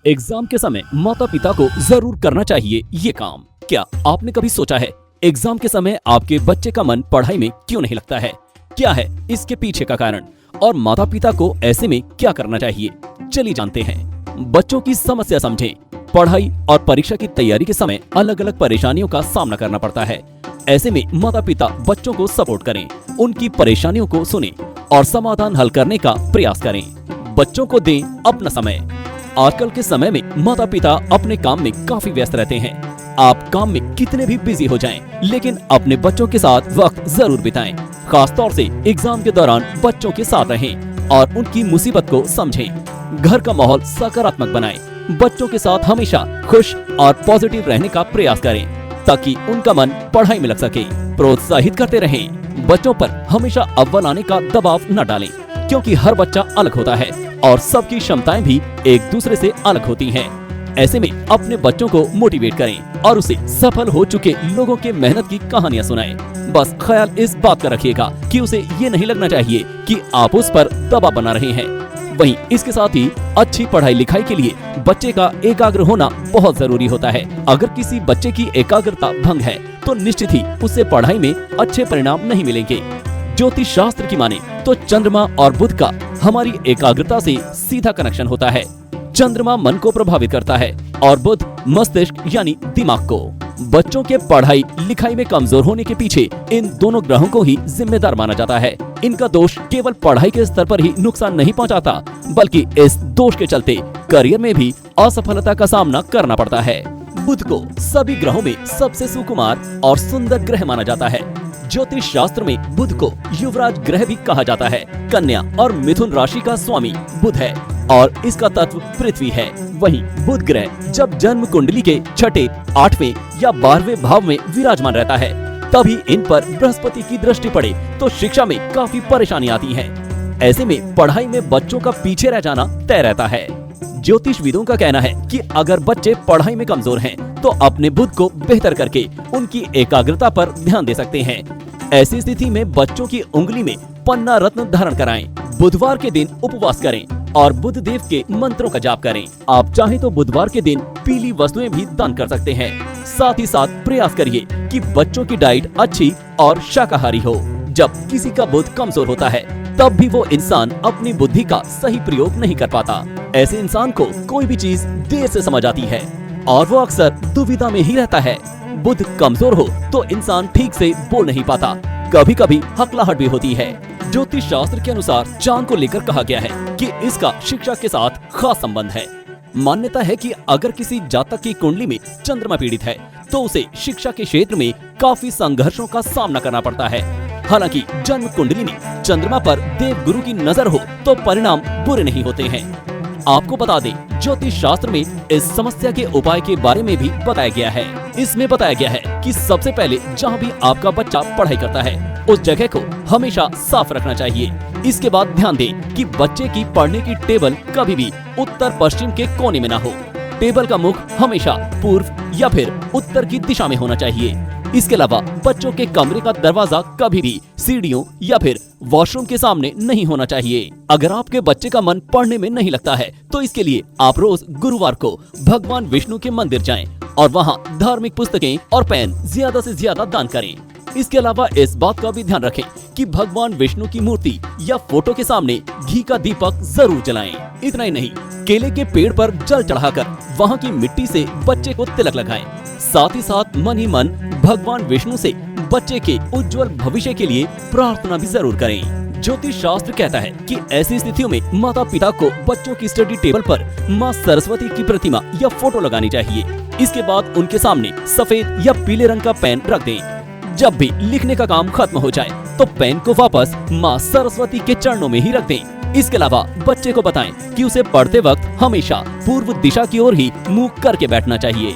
Exam के समय माता पिता को जरूर करना चाहिए ये काम। क्या आपने कभी सोचा है एग्जाम के समय आपके बच्चे का मन पढ़ाई में क्यों नहीं लगता है? क्या है इसके पीछे का कारण और माता पिता को ऐसे में क्या करना चाहिए? चलिए जानते हैं। बच्चों की समस्या समझें। पढ़ाई और परीक्षा की तैयारी के समय अलग अलग परेशानियों का सामना करना पड़ता है। ऐसे में माता पिता बच्चों को सपोर्ट करें, उनकी परेशानियों को सुनें और समाधान हल करने का प्रयास करें। बच्चों को दें अपना समय। आजकल के समय में माता पिता अपने काम में काफी व्यस्त रहते हैं। आप काम में कितने भी बिजी हो जाएं, लेकिन अपने बच्चों के साथ वक्त जरूर बिताएं। खास तौर से एग्जाम के दौरान बच्चों के साथ रहें और उनकी मुसीबत को समझें। घर का माहौल सकारात्मक बनाएं। बच्चों के साथ हमेशा खुश और पॉजिटिव रहने का प्रयास करें ताकि उनका मन पढ़ाई में लग सके। प्रोत्साहित करते रहें। बच्चों पर हमेशा अव्वल आने का दबाव न डालें, क्योंकि हर बच्चा अलग होता है और सबकी क्षमताएं भी एक दूसरे से अलग होती हैं। ऐसे में अपने बच्चों को मोटिवेट करें और उसे सफल हो चुके लोगों के मेहनत की कहानियां सुनाएं। बस ख्याल इस बात का रखिएगा कि उसे ये नहीं लगना चाहिए कि आप उस पर दबाव बना रहे हैं। वहीं इसके साथ ही अच्छी पढ़ाई लिखाई के लिए बच्चे का एकाग्र होना बहुत जरूरी होता है। अगर किसी बच्चे की एकाग्रता भंग है तो निश्चित ही उससे पढ़ाई में अच्छे परिणाम नहीं मिलेंगे। ज्योतिष शास्त्र की माने तो चंद्रमा और बुध का हमारी एकाग्रता से सीधा कनेक्शन होता है। चंद्रमा मन को प्रभावित करता है और बुध मस्तिष्क यानी दिमाग को। बच्चों के पढ़ाई लिखाई में कमजोर होने के पीछे इन दोनों ग्रहों को ही जिम्मेदार माना जाता है। इनका दोष केवल पढ़ाई के स्तर पर ही नुकसान नहीं पहुंचाता, बल्कि इस दोष के चलते करियर में भी असफलता का सामना करना पड़ता है। बुध को सभी ग्रहों में सबसे सुकुमार और सुंदर ग्रह माना जाता है। ज्योतिष शास्त्र में बुध को युवराज ग्रह भी कहा जाता है। कन्या और मिथुन राशि का स्वामी बुध है और इसका तत्व पृथ्वी है। वहीं बुध ग्रह जब जन्म कुंडली के छठे, 8वें या 12वें भाव में विराजमान रहता है, तभी इन पर बृहस्पति की दृष्टि पड़े तो शिक्षा में काफी परेशानी आती है। ऐसे में पढ़ाई में बच्चों का पीछे रह जाना तय रहता है। ज्योतिषविदों का कहना है कि अगर बच्चे पढ़ाई में कमजोर हैं, तो अपने बुध को बेहतर करके उनकी एकाग्रता पर ध्यान दे सकते हैं। ऐसी स्थिति में बच्चों की उंगली में पन्ना रत्न धारण कराएं। बुधवार के दिन उपवास करें और बुध देव के मंत्रों का जाप करें। आप चाहे तो बुधवार के दिन पीली वस्तुएं भी दान कर सकते हैं। साथ ही साथ प्रयास करिए कि बच्चों की डाइट अच्छी और शाकाहारी हो। जब किसी का बुध कमजोर होता है, तब भी वो इंसान अपनी बुद्धि का सही प्रयोग नहीं कर पाता। ऐसे इंसान को कोई भी चीज देर से समझ आती है और वो अक्सर दुविधा में ही रहता है। बुध कमजोर हो तो इंसान ठीक से बोल नहीं पाता, कभी कभी हकलाहट भी होती है। ज्योतिष शास्त्र के अनुसार चांद को लेकर कहा गया है कि इसका शिक्षा के साथ खास संबंध है। मान्यता है कि अगर किसी जातक की कुंडली में चंद्रमा पीड़ित है, तो उसे शिक्षा के क्षेत्र में काफी संघर्षों का सामना करना पड़ता है। हालांकि जन्म कुंडली में चंद्रमा पर देव गुरु की नजर हो तो परिणाम बुरे नहीं होते हैं। आपको बता दें, ज्योतिष शास्त्र में इस समस्या के उपाय के बारे में भी बताया गया है। इसमें बताया गया है कि सबसे पहले जहाँ भी आपका बच्चा पढ़ाई करता है, उस जगह को हमेशा साफ रखना चाहिए। इसके बाद ध्यान दें कि बच्चे की पढ़ने की टेबल कभी भी उत्तर पश्चिम के कोने में ना हो। टेबल का मुख हमेशा पूर्व या फिर उत्तर की दिशा में होना चाहिए। इसके अलावा बच्चों के कमरे का दरवाजा कभी भी सीढ़ियों या फिर वॉशरूम के सामने नहीं होना चाहिए। अगर आपके बच्चे का मन पढ़ने में नहीं लगता है, तो इसके लिए आप रोज गुरुवार को भगवान विष्णु के मंदिर जाएं और वहां धार्मिक पुस्तकें और पेन ज्यादा से ज्यादा दान करें। इसके अलावा इस बात का भी ध्यान रखें कि भगवान विष्णु की मूर्ति या फोटो के सामने घी का दीपक जरूर जलाएं। इतना ही नहीं, केले के पेड़ पर जल चढ़ाकर वहां की मिट्टी से बच्चे को तिलक लगाएं। साथ ही साथ मन ही मन भगवान विष्णु से बच्चे के उज्जवल भविष्य के लिए प्रार्थना भी जरूर करें। ज्योतिष शास्त्र कहता है कि ऐसी स्थितियों में माता पिता को बच्चों की स्टडी टेबल पर माँ सरस्वती की प्रतिमा या फोटो लगानी चाहिए। इसके बाद उनके सामने सफेद या पीले रंग का पेन रख दें। जब भी लिखने का काम खत्म हो जाए, तो पेन को वापस माँ सरस्वती के चरणों में ही रख दें। इसके अलावा बच्चे को बताएं कि उसे पढ़ते वक्त हमेशा पूर्व दिशा की ओर ही मुंह करके बैठना चाहिए।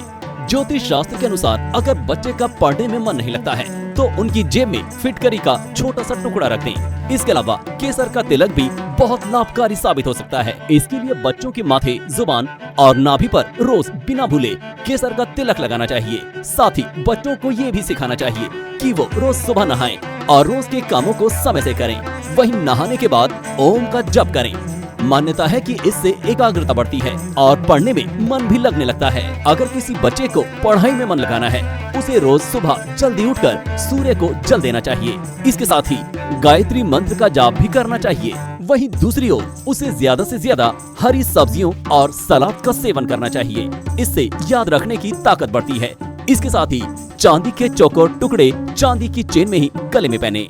ज्योतिष शास्त्र के अनुसार अगर बच्चे का पढ़ने में मन नहीं लगता है, तो उनकी जेब में फिटकरी का छोटा सा टुकड़ा रख दें। इसके अलावा केसर का तिलक भी बहुत लाभकारी साबित हो सकता है। इसके लिए बच्चों के माथे, जुबान और नाभि पर रोज बिना भूले केसर का तिलक लगाना चाहिए। साथ ही बच्चों को ये भी सिखाना चाहिए कि वो रोज सुबह नहाएं और रोज के कामों को समय से करें। वहीं नहाने के बाद ओम का जप करें। मान्यता है कि इससे एकाग्रता बढ़ती है और पढ़ने में मन भी लगने लगता है। अगर किसी बच्चे को पढ़ाई में मन लगाना है, उसे रोज सुबह जल्दी उठकर सूर्य को जल देना चाहिए। इसके साथ ही गायत्री मंत्र का जाप भी करना चाहिए। वहीं दूसरी ओर उसे ज्यादा से ज्यादा हरी सब्जियों और सलाद का सेवन करना चाहिए। इससे याद रखने की ताकत बढ़ती है। इसके साथ ही चांदी के चौकोर टुकड़े चांदी की चेन में ही गले में पहने।